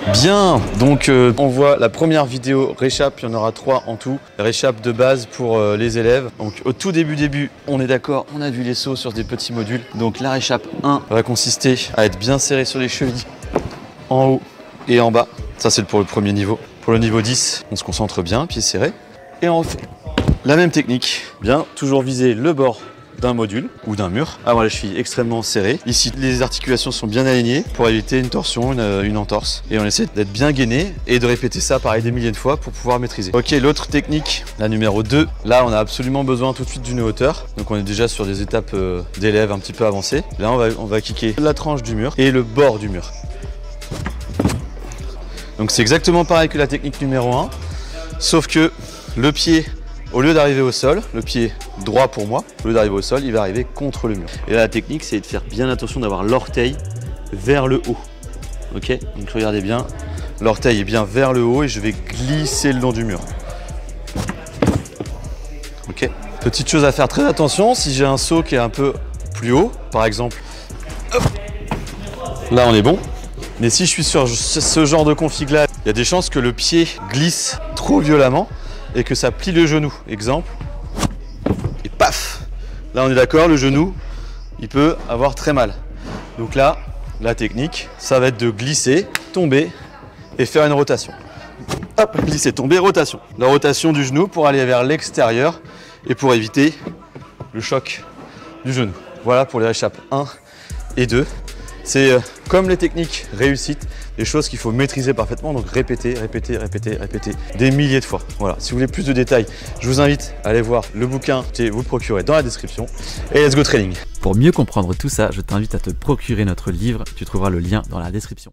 Bien, donc on voit la première vidéo réchap, il y en aura 3 en tout. Réchap de base pour les élèves. Donc au tout début, on est d'accord, on a vu les sauts sur des petits modules. Donc la réchap 1 va consister à être bien serré sur les chevilles, en haut et en bas. Ça c'est pour le premier niveau. Pour le niveau 10, on se concentre bien, pieds serrés. Et on refait la même technique, bien toujours viser le bord d'un module ou d'un mur, avoir les chevilles extrêmement serrées. Ici, les articulations sont bien alignées pour éviter une torsion, une entorse. Et on essaie d'être bien gainé et de répéter ça pareil des milliers de fois pour pouvoir maîtriser. Ok, l'autre technique, la numéro 2. Là, on a absolument besoin tout de suite d'une hauteur. Donc on est déjà sur des étapes d'élèves un petit peu avancées. Là, on va kicker la tranche du mur et le bord du mur. Donc c'est exactement pareil que la technique numéro 1, sauf que le pied, au lieu d'arriver au sol, le pied droit pour moi, au lieu d'arriver au sol, il va arriver contre le mur. Et là, la technique, c'est de faire bien attention d'avoir l'orteil vers le haut. Ok, donc regardez bien, l'orteil est bien vers le haut et je vais glisser le long du mur. Ok. Petite chose à faire très attention, si j'ai un saut qui est un peu plus haut, par exemple, hop, là on est bon. Mais si je suis sur ce genre de config là, il y a des chances que le pied glisse trop violemment et que ça plie le genou. Exemple, et paf! Là on est d'accord, le genou, il peut avoir très mal. Donc là, la technique, ça va être de glisser, tomber et faire une rotation. Hop, glisser, tomber, rotation. La rotation du genou pour aller vers l'extérieur et pour éviter le choc du genou. Voilà pour les réchappes 1 et 2. C'est comme les techniques réussites, des choses qu'il faut maîtriser parfaitement, donc répéter des milliers de fois. Voilà, si vous voulez plus de détails, je vous invite à aller voir le bouquin, vous le procurez dans la description. Et let's go training. Pour mieux comprendre tout ça, je t'invite à te procurer notre livre, tu trouveras le lien dans la description.